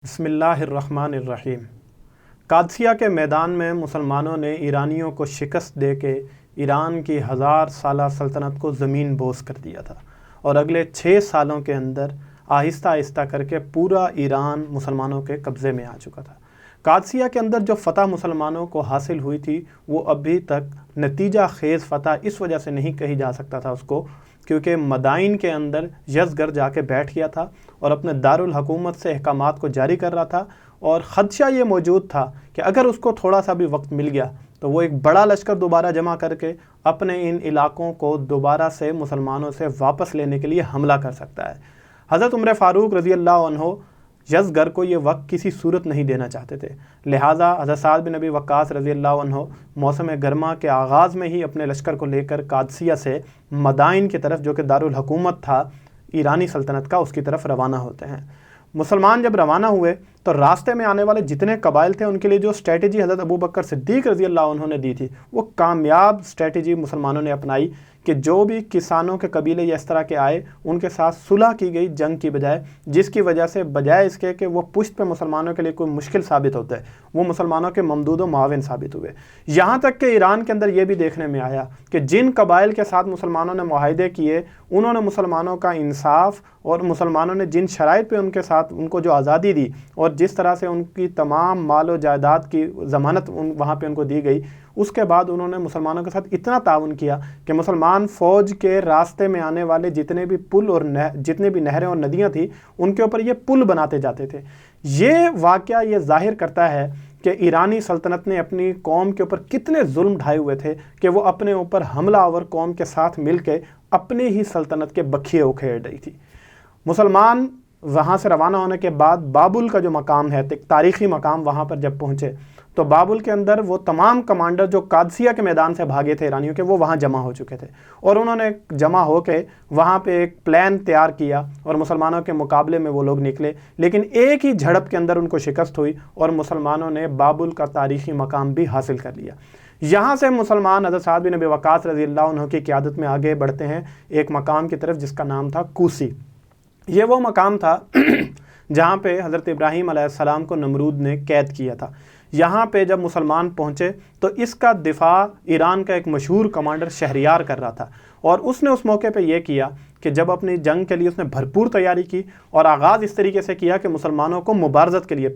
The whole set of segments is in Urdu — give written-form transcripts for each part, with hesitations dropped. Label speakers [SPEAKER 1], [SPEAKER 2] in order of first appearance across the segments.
[SPEAKER 1] بسم اللہ الرحمن الرحیم۔ قادسیہ کے میدان میں مسلمانوں نے ایرانیوں کو شکست دے کے ایران کی 1000 سالہ سلطنت کو زمین بوس کر دیا تھا، اور اگلے 6 سالوں کے اندر آہستہ آہستہ کر کے پورا ایران مسلمانوں کے قبضے میں آ چکا تھا۔ قادسیہ کے اندر جو فتح مسلمانوں کو حاصل ہوئی تھی وہ ابھی تک نتیجہ خیز فتح اس وجہ سے نہیں کہی جا سکتا تھا اس کو، کیونکہ مدائن کے اندر یزگر جا کے بیٹھ گیا تھا اور اپنے دارالحکومت سے احکامات کو جاری کر رہا تھا، اور خدشہ یہ موجود تھا کہ اگر اس کو تھوڑا سا بھی وقت مل گیا تو وہ ایک بڑا لشکر دوبارہ جمع کر کے اپنے ان علاقوں کو دوبارہ سے مسلمانوں سے واپس لینے کے لیے حملہ کر سکتا ہے۔ حضرت عمر فاروق رضی اللہ عنہ یزگر کو یہ وقت کسی صورت نہیں دینا چاہتے تھے، لہٰذا حضرت سعد بن ابی وقاص رضی اللہ عنہ موسم گرما کے آغاز میں ہی اپنے لشکر کو لے کر قادسیہ سے مدائن کی طرف، جو کہ دارالحکومت تھا ایرانی سلطنت کا، اس کی طرف روانہ ہوتے ہیں۔ مسلمان جب روانہ ہوئے تو راستے میں آنے والے جتنے قبائل تھے ان کے لیے جو اسٹریٹجی حضرت ابو بکر صدیق رضی اللہ عنہ نے دی تھی وہ کامیاب اسٹریٹجی مسلمانوں نے اپنائی کہ جو بھی کسانوں کے قبیلے یا اس طرح کے آئے ان کے ساتھ صلح کی گئی جنگ کی بجائے، جس کی وجہ سے بجائے اس کے کہ وہ پشت پہ مسلمانوں کے لیے کوئی مشکل ثابت ہوتا ہے، وہ مسلمانوں کے ممدود و معاون ثابت ہوئے۔ یہاں تک کہ ایران کے اندر یہ بھی دیکھنے میں آیا کہ جن قبائل کے ساتھ مسلمانوں نے معاہدے کیے انہوں نے مسلمانوں کا انصاف، اور مسلمانوں نے جن شرائط پہ ان کے ساتھ ان کو جو آزادی دی اور جس طرح سے ان کی تمام مال و جائیداد کی ضمانت وہاں پہ ان کو دی گئی، اس کے بعد انہوں نے مسلمانوں کے ساتھ اتنا تعاون کیا کہ مسلمان فوج کے راستے میں آنے والے جتنے بھی پل اور جتنے بھی نہریں اور ندیاں تھیں ان کے اوپر یہ پل بناتے جاتے تھے۔ یہ واقعہ یہ ظاہر کرتا ہے کہ ایرانی سلطنت نے اپنی قوم کے اوپر کتنے ظلم ڈھائے ہوئے تھے کہ وہ اپنے اوپر حملہ آور قوم کے ساتھ مل کے اپنے ہی سلطنت کے بکھیے اکھیڑ رہی تھی۔ مسلمان وہاں سے روانہ ہونے کے بعد بابل کا جو مقام ہے، ایک تاریخی مقام، وہاں پر جب پہنچے تو بابل کے اندر وہ تمام کمانڈر جو قادسیہ کے میدان سے بھاگے تھے ایرانیوں کے، وہ وہاں جمع ہو چکے تھے، اور انہوں نے جمع ہو کے وہاں پہ ایک پلان تیار کیا اور مسلمانوں کے مقابلے میں وہ لوگ نکلے، لیکن ایک ہی جھڑپ کے اندر ان کو شکست ہوئی اور مسلمانوں نے بابل کا تاریخی مقام بھی حاصل کر لیا۔ یہاں سے مسلمان حضرت سعد بن ابی وقاص رضی اللہ عنہ کی قیادت میں آگے بڑھتے ہیں ایک مقام کی طرف جس کا نام تھا کوسی۔ یہ وہ مقام تھا جہاں پہ حضرت ابراہیم علیہ السلام کو نمرود نے قید کیا تھا۔ یہاں پہ جب مسلمان پہنچے تو اس کا دفاع ایران کا ایک مشہور کمانڈر شہریار کر رہا تھا، اور اس نے اس موقع پہ یہ کیا کہ جب اپنی جنگ کے لیے اس نے بھرپور تیاری کی اور آغاز اس طریقے سے کیا کہ مسلمانوں کو مبارزت کے لیے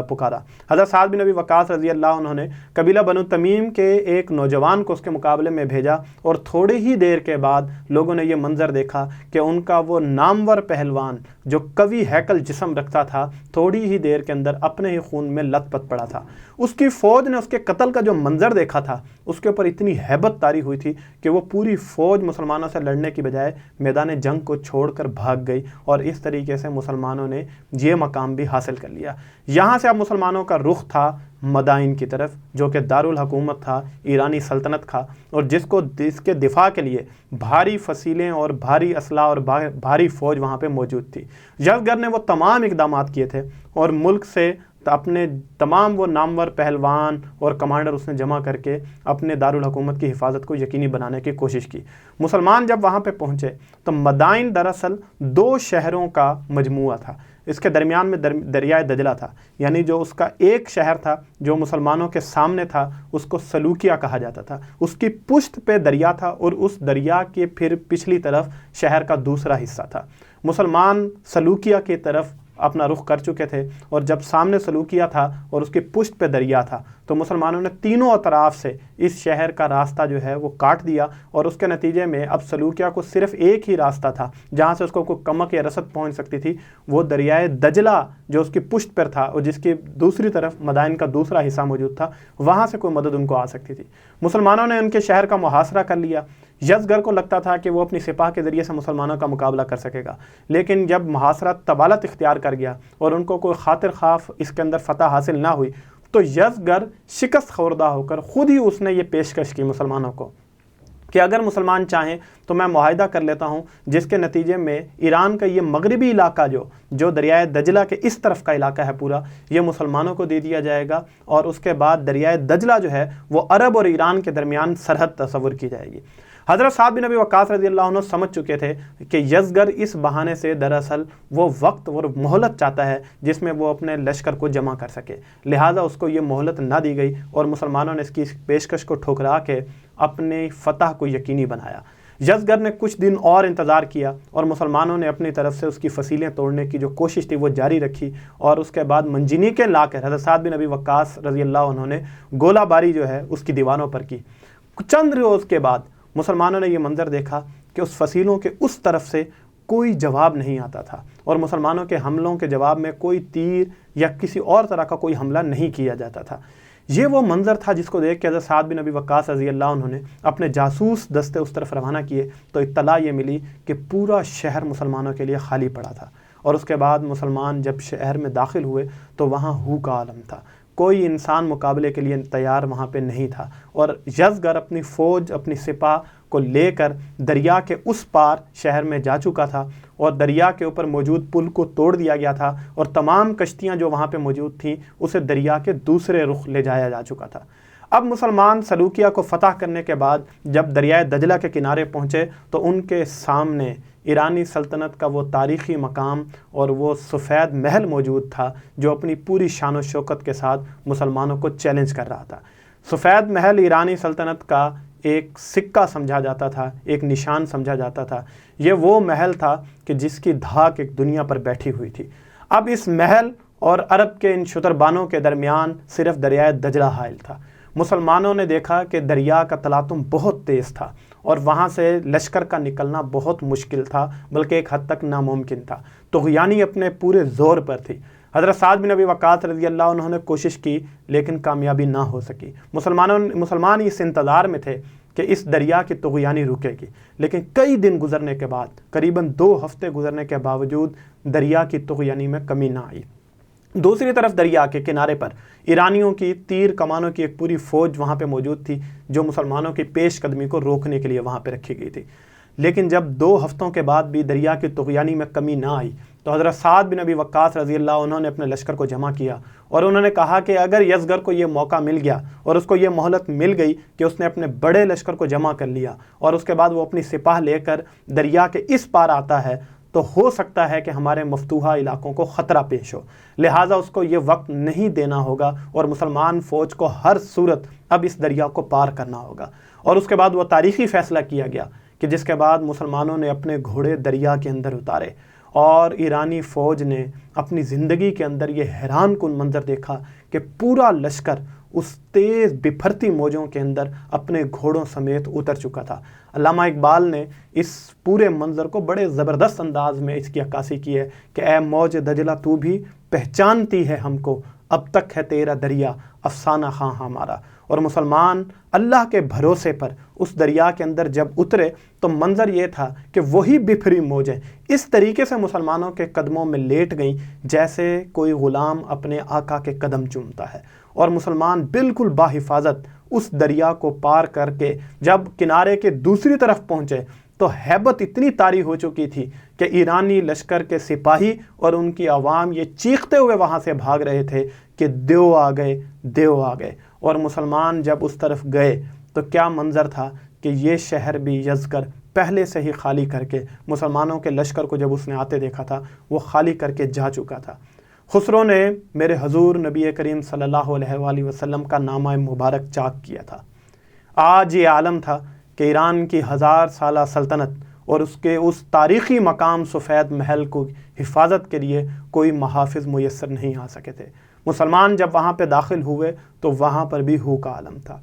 [SPEAKER 1] پکارا۔ حضرت سعد بن ابی وقاص رضی اللہ عنہ نے قبیلہ بنو تمیم کے ایک نوجوان کو اس کے مقابلے میں بھیجا، اور تھوڑی ہی دیر کے بعد لوگوں نے یہ منظر دیکھا کہ ان کا وہ نامور پہلوان جو قوی ہیکل جسم رکھتا تھا تھوڑی ہی دیر کے اندر اپنے ہی خون میں لت پت پڑا تھا۔ اس کی فوج نے اس کے قتل کا جو منظر دیکھا تھا اس کے اوپر اتنی ہیبت طاری ہوئی تھی کہ وہ پوری فوج مسلمانوں سے لڑنے کی بجائے میدان جنگ کو چھوڑ کر بھاگ گئی، اور اس طریقے سے مسلمانوں نے یہ مقام بھی حاصل کر لیا۔ یہاں سے اب مسلمانوں کا رخ تھا مدائن کی طرف، جو کہ دارالحکومت تھا ایرانی سلطنت کا، اور جس کے دفاع کے لیے بھاری فصیلیں اور بھاری اسلحہ اور بھاری فوج وہاں پہ موجود تھی۔ یزگر نے وہ تمام اقدامات کیے تھے اور ملک سے اپنے تمام وہ نامور پہلوان اور کمانڈر اس نے جمع کر کے اپنے دارالحکومت کی حفاظت کو یقینی بنانے کی کوشش کی۔ مسلمان جب وہاں پہ پہنچے تو مدائن دراصل 2 شہروں کا مجموعہ تھا۔ اس کے درمیان میں دریائے دجلہ تھا، یعنی جو اس کا ایک شہر تھا جو مسلمانوں کے سامنے تھا اس کو سلوکیہ کہا جاتا تھا، اس کی پشت پہ دریا تھا، اور اس دریا کے پھر پچھلی طرف شہر کا دوسرا حصہ تھا۔ مسلمان سلوکیہ کی طرف اپنا رخ کر چکے تھے، اور جب سامنے سلوکیہ تھا اور اس کی پشت پہ دریا تھا تو مسلمانوں نے تینوں اطراف سے اس شہر کا راستہ جو ہے وہ کاٹ دیا، اور اس کے نتیجے میں اب سلوکیہ کو صرف ایک ہی راستہ تھا جہاں سے اس کو کوئی کمک یا رسد پہنچ سکتی تھی، وہ دریائے دجلہ جو اس کی پشت پر تھا اور جس کی دوسری طرف مدائن کا دوسرا حصہ موجود تھا، وہاں سے کوئی مدد ان کو آ سکتی تھی۔ مسلمانوں نے ان کے شہر کا محاصرہ کر لیا۔ یزگر کو لگتا تھا کہ وہ اپنی سپاہ کے ذریعے سے مسلمانوں کا مقابلہ کر سکے گا، لیکن جب محاصرہ طوالت اختیار کر گیا اور ان کو کوئی خاطر خواہ اس کے اندر فتح حاصل نہ ہوئی تو یزگر شکست خوردہ ہو کر خود ہی اس نے یہ پیشکش کی مسلمانوں کو کہ اگر مسلمان چاہیں تو میں معاہدہ کر لیتا ہوں جس کے نتیجے میں ایران کا یہ مغربی علاقہ جو دریائے دجلہ کے اس طرف کا علاقہ ہے پورا، یہ مسلمانوں کو دے دیا جائے گا، اور اس کے بعد دریائے دجلہ جو ہے وہ عرب اور ایران کے درمیان سرحد تصور کی جائے گی۔ حضرت سعد بن ابی وقاص رضی اللہ عنہ سمجھ چکے تھے کہ یزگر اس بہانے سے دراصل وہ وقت اور مہلت چاہتا ہے جس میں وہ اپنے لشکر کو جمع کر سکے، لہٰذا اس کو یہ مہلت نہ دی گئی اور مسلمانوں نے اس کی پیشکش کو ٹھکرا کے اپنی فتح کو یقینی بنایا۔ یزگر نے کچھ دن اور انتظار کیا اور مسلمانوں نے اپنی طرف سے اس کی فصیلیں توڑنے کی جو کوشش تھی وہ جاری رکھی، اور اس کے بعد منجنیقیں لا کر حضرت سعد بن ابی وقاص رضی اللہ عنہ نے گولہ باری جو ہے اس کی دیواروں پر کی۔ چند روز کے بعد مسلمانوں نے یہ منظر دیکھا کہ اس فصیلوں کے اس طرف سے کوئی جواب نہیں آتا تھا، اور مسلمانوں کے حملوں کے جواب میں کوئی تیر یا کسی اور طرح کا کوئی حملہ نہیں کیا جاتا تھا۔ یہ وہ منظر تھا جس کو دیکھ کے حضرت سعد بن ابی وقاص رضی اللہ عنہ نے اپنے جاسوس دستے اس طرف روانہ کیے تو اطلاع یہ ملی کہ پورا شہر مسلمانوں کے لیے خالی پڑا تھا، اور اس کے بعد مسلمان جب شہر میں داخل ہوئے تو وہاں ہو کا عالم تھا، کوئی انسان مقابلے کے لیے تیار وہاں پہ نہیں تھا، اور یزگر اپنی فوج اپنی سپاہ کو لے کر دریا کے اس پار شہر میں جا چکا تھا، اور دریا کے اوپر موجود پل کو توڑ دیا گیا تھا، اور تمام کشتیاں جو وہاں پہ موجود تھیں اسے دریا کے دوسرے رخ لے جایا جا چکا تھا۔ اب مسلمان سلوکیہ کو فتح کرنے کے بعد جب دریائے دجلہ کے کنارے پہنچے تو ان کے سامنے ایرانی سلطنت کا وہ تاریخی مقام اور وہ سفید محل موجود تھا جو اپنی پوری شان و شوکت کے ساتھ مسلمانوں کو چیلنج کر رہا تھا۔ سفید محل ایرانی سلطنت کا ایک سکہ سمجھا جاتا تھا، ایک نشان سمجھا جاتا تھا، یہ وہ محل تھا کہ جس کی دھاک ایک دنیا پر بیٹھی ہوئی تھی۔ اب اس محل اور عرب کے ان شتربانوں کے درمیان صرف دریائے دجلہ حائل تھا۔ مسلمانوں نے دیکھا کہ دریا کا تلاطم بہت تیز تھا اور وہاں سے لشکر کا نکلنا بہت مشکل تھا، بلکہ ایک حد تک ناممکن تھا۔ طغیانی اپنے پورے زور پر تھی۔ حضرت سعد بن ابی وقاص رضی اللہ عنہ نے کوشش کی لیکن کامیابی نہ ہو سکی۔ مسلمان اس انتظار میں تھے کہ اس دریا کی طغیانی رکے گی، لیکن کئی دن گزرنے کے بعد، قریباً 2 ہفتے گزرنے کے باوجود دریا کی طغیانی میں کمی نہ آئی۔ دوسری طرف دریا کے کنارے پر ایرانیوں کی تیر کمانوں کی ایک پوری فوج وہاں پہ موجود تھی جو مسلمانوں کی پیش قدمی کو روکنے کے لیے وہاں پہ رکھی گئی تھی۔ لیکن جب 2 ہفتوں کے بعد بھی دریا کی طغیانی میں کمی نہ آئی تو حضرت سعد بن ابی وقاص رضی اللہ عنہ نے اپنے لشکر کو جمع کیا، اور انہوں نے کہا کہ اگر یزگر کو یہ موقع مل گیا اور اس کو یہ مہلت مل گئی کہ اس نے اپنے بڑے لشکر کو جمع کر لیا اور اس کے بعد وہ اپنی سپاہ لے کر دریا کے اس پار آتا ہے تو ہو سکتا ہے کہ ہمارے مفتوحہ علاقوں کو خطرہ پیش ہو، لہٰذا اس کو یہ وقت نہیں دینا ہوگا اور مسلمان فوج کو ہر صورت اب اس دریا کو پار کرنا ہوگا۔ اور اس کے بعد وہ تاریخی فیصلہ کیا گیا کہ جس کے بعد مسلمانوں نے اپنے گھوڑے دریا کے اندر اتارے، اور ایرانی فوج نے اپنی زندگی کے اندر یہ حیران کن منظر دیکھا کہ پورا لشکر اس تیز بپھرتی موجوں کے اندر اپنے گھوڑوں سمیت اتر چکا تھا۔ علامہ اقبال نے اس پورے منظر کو بڑے زبردست انداز میں اس کی عکاسی کی ہے کہ اے موج دجلہ تو بھی پہچانتی ہے ہم کو، اب تک ہے تیرا دریا افسانہ خواں ہمارا۔ اور مسلمان اللہ کے بھروسے پر اس دریا کے اندر جب اترے تو منظر یہ تھا کہ وہی بپھری موجیں اس طریقے سے مسلمانوں کے قدموں میں لیٹ گئیں جیسے کوئی غلام اپنے آقا کے قدم چومتا ہے، اور مسلمان بالکل باحفاظت اس دریا کو پار کر کے جب کنارے کے دوسری طرف پہنچے تو ہیبت اتنی طاری ہو چکی تھی کہ ایرانی لشکر کے سپاہی اور ان کی عوام یہ چیختے ہوئے وہاں سے بھاگ رہے تھے کہ دیو آ گئے، دیو آ گئے۔ اور مسلمان جب اس طرف گئے تو کیا منظر تھا کہ یہ شہر بھی یزگر پہلے سے ہی خالی کر کے، مسلمانوں کے لشکر کو جب اس نے آتے دیکھا تھا وہ خالی کر کے جا چکا تھا۔ خسرو نے میرے حضور نبی کریم صلی اللہ علیہ وآلہ وسلم کا نامہ مبارک چاک کیا تھا۔ آج یہ عالم تھا کہ ایران کی 1000 سالہ سلطنت اور اس کے اس تاریخی مقام سفید محل کو حفاظت کے لیے کوئی محافظ میسر نہیں آ سکے تھے۔ مسلمان جب وہاں پہ داخل ہوئے تو وہاں پر بھی ہو کا عالم تھا،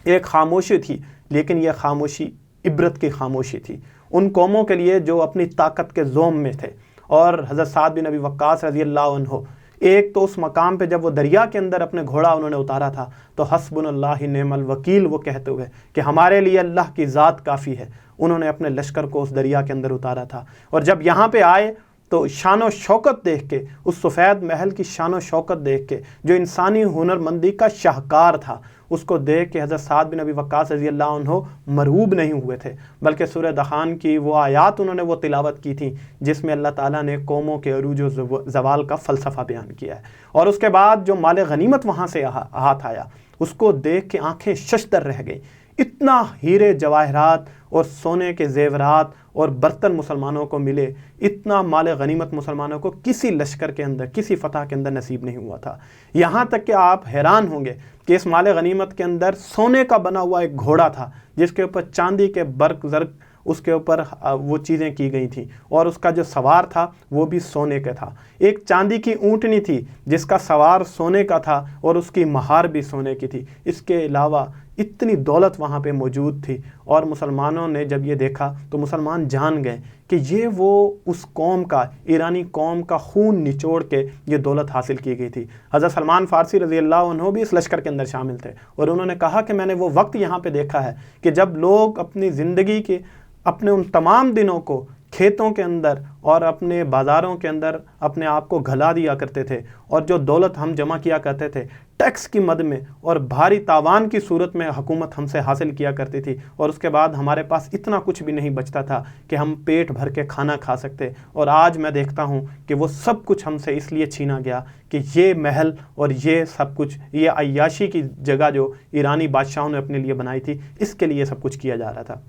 [SPEAKER 1] ایک خاموشی تھی، لیکن یہ خاموشی عبرت کی خاموشی تھی ان قوموں کے لیے جو اپنی طاقت کے زوم میں تھے۔ اور حضرت سعد بن ابی وقاص رضی اللہ عنہ ایک تو اس مقام پہ جب وہ دریا کے اندر اپنے گھوڑا انہوں نے اتارا تھا تو حسبنا اللہ نعم الوکیل وہ کہتے ہوئے کہ ہمارے لیے اللہ کی ذات کافی ہے، انہوں نے اپنے لشکر کو اس دریا کے اندر اتارا تھا۔ اور جب یہاں پہ آئے تو شان و شوکت دیکھ کے، اس سفید محل کی شان و شوکت دیکھ کے جو انسانی ہنرمندی کا شاہکار تھا، اس کو دیکھ کے حضرت سعد بن ابی وقاص رضی اللہ عنہ مرعوب نہیں ہوئے تھے، بلکہ سورہ دخان کی وہ آیات انہوں نے وہ تلاوت کی تھی جس میں اللہ تعالیٰ نے قوموں کے عروج و زوال کا فلسفہ بیان کیا ہے۔ اور اس کے بعد جو مال غنیمت وہاں سے ہاتھ آیا اس کو دیکھ کے آنکھیں ششدر رہ گئیں۔ اتنا ہیرے جواہرات اور سونے کے زیورات اور برتن مسلمانوں کو ملے، اتنا مال غنیمت مسلمانوں کو کسی لشکر کے اندر، کسی فتح کے اندر نصیب نہیں ہوا تھا۔ یہاں تک کہ آپ حیران ہوں گے کہ اس مال غنیمت کے اندر سونے کا بنا ہوا ایک گھوڑا تھا جس کے اوپر چاندی کے برق زرق اس کے اوپر وہ چیزیں کی گئی تھیں، اور اس کا جو سوار تھا وہ بھی سونے کا تھا۔ ایک چاندی کی اونٹنی تھی جس کا سوار سونے کا تھا اور اس کی مہار بھی سونے کی تھی۔ اس کے علاوہ اتنی دولت وہاں پہ موجود تھی، اور مسلمانوں نے جب یہ دیکھا تو مسلمان جان گئے کہ یہ وہ اس قوم کا، ایرانی قوم کا خون نچوڑ کے یہ دولت حاصل کی گئی تھی۔ حضرت سلمان فارسی رضی اللہ عنہ بھی اس لشکر کے اندر شامل تھے، اور انہوں نے کہا کہ میں نے وہ وقت یہاں پہ دیکھا ہے کہ جب لوگ اپنی زندگی کے اپنے ان تمام دنوں کو کھیتوں کے اندر اور اپنے بازاروں کے اندر اپنے آپ کو گھلا دیا کرتے تھے، اور جو دولت ہم جمع کیا کرتے تھے ٹیکس کی مد میں اور بھاری تاوان کی صورت میں حکومت ہم سے حاصل کیا کرتی تھی، اور اس کے بعد ہمارے پاس اتنا کچھ بھی نہیں بچتا تھا کہ ہم پیٹ بھر کے کھانا کھا سکتے، اور آج میں دیکھتا ہوں کہ وہ سب کچھ ہم سے اس لیے چھینا گیا کہ یہ محل اور یہ سب کچھ، یہ عیاشی کی جگہ جو ایرانی بادشاہوں نے اپنے لیے بنائی تھی، اس کے لیے سب کچھ کیا جا رہا تھا۔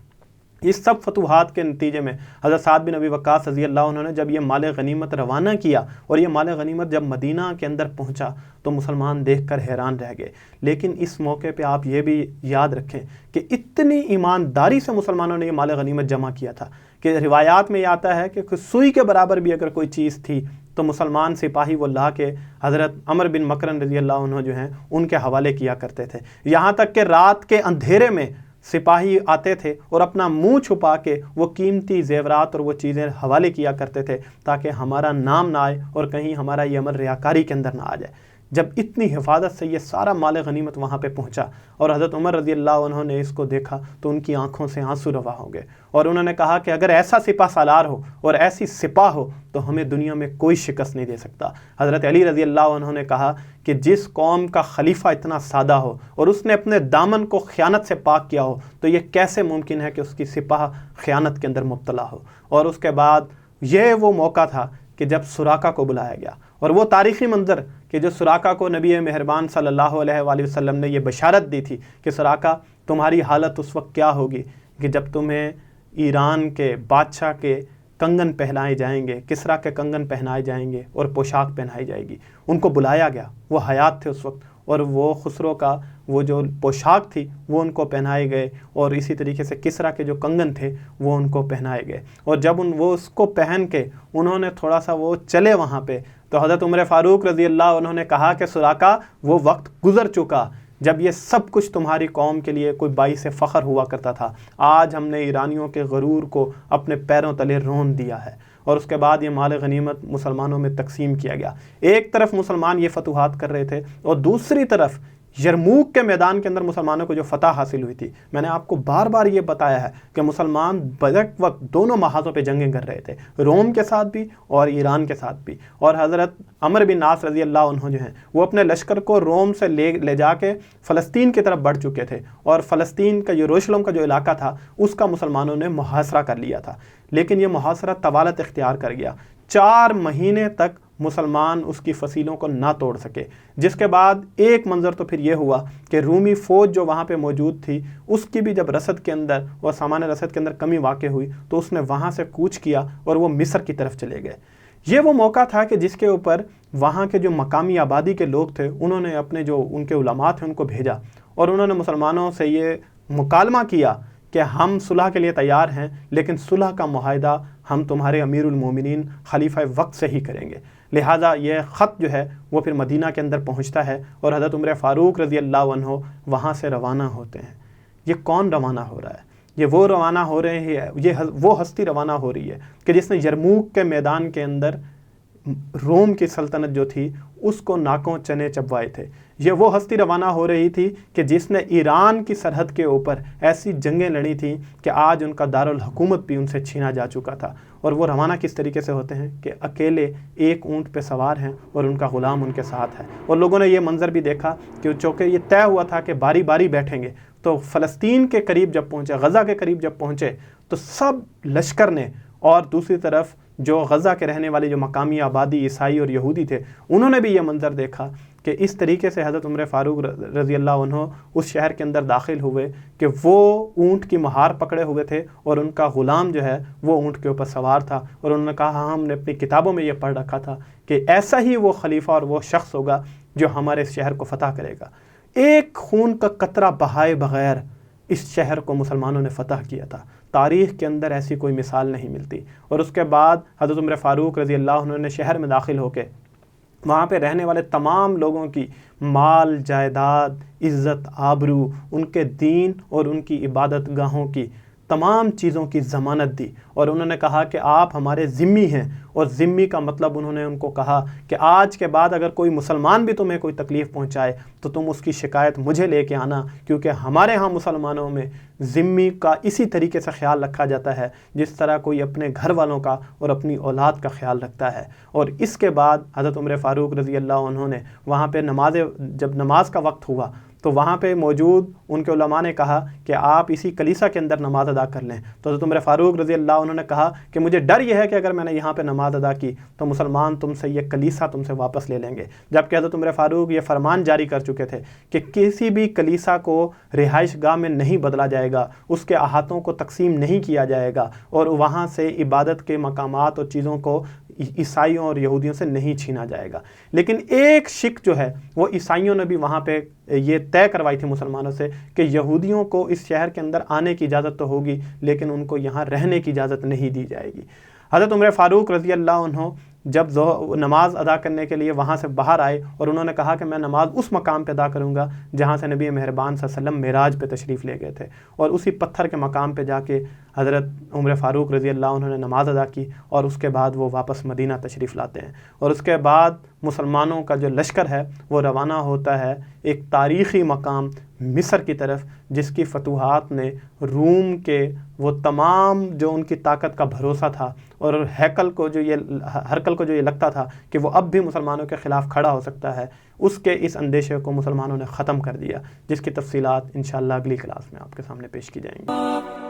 [SPEAKER 1] اس سب فتوحات کے نتیجے میں حضرت سعد بن ابی وقاص رضی اللہ عنہ نے جب یہ مال غنیمت روانہ کیا، اور یہ مال غنیمت جب مدینہ کے اندر پہنچا تو مسلمان دیکھ کر حیران رہ گئے۔ لیکن اس موقع پہ آپ یہ بھی یاد رکھیں کہ اتنی ایمانداری سے مسلمانوں نے یہ مال غنیمت جمع کیا تھا کہ روایات میں یہ آتا ہے کہ سوئی کے برابر بھی اگر کوئی چیز تھی تو مسلمان سپاہی وہ لا کے حضرت عمر بن مکرن رضی اللہ عنہ جو ہیں ان کے حوالے کیا کرتے تھے، یہاں تک کہ رات کے اندھیرے میں سپاہی آتے تھے اور اپنا منہ چھپا کے وہ قیمتی زیورات اور وہ چیزیں حوالے کیا کرتے تھے تاکہ ہمارا نام نہ آئے اور کہیں ہمارا یہ عمل ریاکاری کے اندر نہ آ جائے۔ جب اتنی حفاظت سے یہ سارا مال غنیمت وہاں پہ پہنچا اور حضرت عمر رضی اللہ عنہ نے اس کو دیکھا تو ان کی آنکھوں سے آنسو روا ہو گئے، اور انہوں نے کہا کہ اگر ایسا سپہ سالار ہو اور ایسی سپاہ ہو تو ہمیں دنیا میں کوئی شکست نہیں دے سکتا۔ حضرت علی رضی اللہ عنہ نے کہا کہ جس قوم کا خلیفہ اتنا سادہ ہو اور اس نے اپنے دامن کو خیانت سے پاک کیا ہو تو یہ کیسے ممکن ہے کہ اس کی سپاہ خیانت کے اندر مبتلا ہو۔ اور اس کے بعد یہ وہ موقع تھا کہ جب سراقہ کو بلایا گیا، اور وہ تاریخی منظر کہ جو سراقہ کو نبی مہربان صلی اللہ علیہ وآلہ وسلم نے یہ بشارت دی تھی کہ سراقہ تمہاری حالت اس وقت کیا ہوگی کہ جب تمہیں ایران کے بادشاہ کے کنگن پہنائے جائیں گے، کسریٰ کے کنگن پہنائے جائیں گے اور پوشاک پہنائی جائے گی۔ ان کو بلایا گیا، وہ حیات تھے اس وقت، اور وہ خسرو کا وہ جو پوشاک تھی وہ ان کو پہنائے گئے، اور اسی طریقے سے کسریٰ کے جو کنگن تھے وہ ان کو پہنائے گئے، اور جب وہ اس کو پہن کے انہوں نے تھوڑا سا وہ چلے وہاں پہ تو حضرت عمر فاروق رضی اللہ عنہ نے کہا کہ سراقہ وہ وقت گزر چکا جب یہ سب کچھ تمہاری قوم کے لیے کوئی باعث فخر ہوا کرتا تھا، آج ہم نے ایرانیوں کے غرور کو اپنے پیروں تلے رون دیا ہے۔ اور اس کے بعد یہ مال غنیمت مسلمانوں میں تقسیم کیا گیا۔ ایک طرف مسلمان یہ فتوحات کر رہے تھے اور دوسری طرف یرموک کے میدان کے اندر مسلمانوں کو جو فتح حاصل ہوئی تھی، میں نے آپ کو بار بار یہ بتایا ہے کہ مسلمان بیک وقت دونوں محاذوں پہ جنگیں کر رہے تھے، روم کے ساتھ بھی اور ایران کے ساتھ بھی، اور حضرت عمر بن عاص رضی اللہ عنہ جو ہیں وہ اپنے لشکر کو روم سے لے جا کے فلسطین کی طرف بڑھ چکے تھے، اور فلسطین کا یروشلم کا جو علاقہ تھا اس کا مسلمانوں نے محاصرہ کر لیا تھا، لیکن یہ محاصرہ طوالت اختیار کر گیا۔ 4 مہینے تک مسلمان اس کی فصیلوں کو نہ توڑ سکے، جس کے بعد ایک منظر تو پھر یہ ہوا کہ رومی فوج جو وہاں پہ موجود تھی اس کی بھی جب رسد کے اندر اور سامان رسد کے اندر کمی واقع ہوئی تو اس نے وہاں سے کوچ کیا اور وہ مصر کی طرف چلے گئے۔ یہ وہ موقع تھا کہ جس کے اوپر وہاں کے جو مقامی آبادی کے لوگ تھے انہوں نے اپنے جو ان کے علماء تھے ان کو بھیجا، اور انہوں نے مسلمانوں سے یہ مکالمہ کیا کہ ہم صلح کے لیے تیار ہیں، لیکن صلح کا معاہدہ ہم تمہارے امیر المومنین خلیفہ وقت سے ہی کریں گے۔ لہٰذا یہ خط جو ہے وہ پھر مدینہ کے اندر پہنچتا ہے، اور حضرت عمر فاروق رضی اللہ عنہ وہاں سے روانہ ہوتے ہیں۔ یہ کون روانہ ہو رہا ہے؟ یہ وہ روانہ ہو رہے ہیں، یہ وہ ہستی روانہ ہو رہی ہے کہ جس نے یرموک کے میدان کے اندر روم کی سلطنت جو تھی اس کو ناکوں چنے چبوائے تھے۔ یہ وہ ہستی روانہ ہو رہی تھی کہ جس نے ایران کی سرحد کے اوپر ایسی جنگیں لڑی تھیں کہ آج ان کا دارالحکومت بھی ان سے چھینا جا چکا تھا۔ اور وہ روانہ کس طریقے سے ہوتے ہیں کہ اکیلے ایک اونٹ پہ سوار ہیں اور ان کا غلام ان کے ساتھ ہے، اور لوگوں نے یہ منظر بھی دیکھا کہ چونکہ یہ طے ہوا تھا کہ باری باری بیٹھیں گے، تو فلسطین کے قریب جب پہنچے، غزہ کے قریب جب پہنچے تو سب لشکر نے، اور دوسری طرف جو غزہ کے رہنے والے جو مقامی آبادی عیسائی اور یہودی تھے انہوں نے بھی یہ منظر دیکھا کہ اس طریقے سے حضرت عمر فاروق رضی اللہ عنہ اس شہر کے اندر داخل ہوئے کہ وہ اونٹ کی مہار پکڑے ہوئے تھے اور ان کا غلام جو ہے وہ اونٹ کے اوپر سوار تھا، اور انہوں نے کہا ہاں ہم نے اپنی کتابوں میں یہ پڑھ رکھا تھا کہ ایسا ہی وہ خلیفہ اور وہ شخص ہوگا جو ہمارے اس شہر کو فتح کرے گا۔ ایک خون کا قطرہ بہائے بغیر اس شہر کو مسلمانوں نے فتح کیا تھا، تاریخ کے اندر ایسی کوئی مثال نہیں ملتی۔ اور اس کے بعد حضرت عمر فاروق رضی اللہ عنہ نے شہر میں داخل ہو کے وہاں پہ رہنے والے تمام لوگوں کی مال جائیداد، عزت آبرو، ان کے دین اور ان کی عبادت گاہوں کی تمام چیزوں کی ضمانت دی، اور انہوں نے کہا کہ آپ ہمارے ذمہ ہیں، اور ذمہ کا مطلب انہوں نے ان کو کہا کہ آج کے بعد اگر کوئی مسلمان بھی تمہیں کوئی تکلیف پہنچائے تو تم اس کی شکایت مجھے لے کے آنا، کیونکہ ہمارے ہاں مسلمانوں میں ذمہ کا اسی طریقے سے خیال رکھا جاتا ہے جس طرح کوئی اپنے گھر والوں کا اور اپنی اولاد کا خیال رکھتا ہے۔ اور اس کے بعد حضرت عمر فاروق رضی اللہ عنہ نے وہاں پہ جب نماز کا وقت ہوا تو وہاں پہ موجود ان کے علماء نے کہا کہ آپ اسی کلیسا کے اندر نماز ادا کر لیں، تو حضرت عمر فاروق رضی اللہ عنہ نے کہا کہ مجھے ڈر یہ ہے کہ اگر میں نے یہاں پہ نماز ادا کی تو مسلمان تم سے یہ کلیسا تم سے واپس لے لیں گے، جبکہ حضرت عمر فاروق یہ فرمان جاری کر چکے تھے کہ کسی بھی کلیسا کو رہائش گاہ میں نہیں بدلا جائے گا، اس کے احاطوں کو تقسیم نہیں کیا جائے گا، اور وہاں سے عبادت کے مقامات اور چیزوں کو عیسائیوں اور یہودیوں سے نہیں چھینا جائے گا۔ لیکن ایک شک جو ہے وہ عیسائیوں نے بھی وہاں پہ یہ طے کروائی تھی مسلمانوں سے کہ یہودیوں کو اس شہر کے اندر آنے کی اجازت تو ہوگی لیکن ان کو یہاں رہنے کی اجازت نہیں دی جائے گی۔ حضرت عمر فاروق رضی اللہ عنہ جب نماز ادا کرنے کے لیے وہاں سے باہر آئے اور انہوں نے کہا کہ میں نماز اس مقام پہ ادا کروں گا جہاں سے نبی مہربان صلی اللہ علیہ وسلم معراج پہ تشریف لے گئے تھے، اور اسی پتھر کے مقام پہ جا کے حضرت عمر فاروق رضی اللہ عنہ نے نماز ادا کی، اور اس کے بعد وہ واپس مدینہ تشریف لاتے ہیں، اور اس کے بعد مسلمانوں کا جو لشکر ہے وہ روانہ ہوتا ہے ایک تاریخی مقام مصر کی طرف، جس کی فتوحات نے روم کے وہ تمام جو ان کی طاقت کا بھروسہ تھا اور ہرقل کو جو یہ لگتا تھا کہ وہ اب بھی مسلمانوں کے خلاف کھڑا ہو سکتا ہے، اس کے اس اندیشے کو مسلمانوں نے ختم کر دیا، جس کی تفصیلات انشاءاللہ اگلی کلاس میں آپ کے سامنے پیش کی جائیں گی۔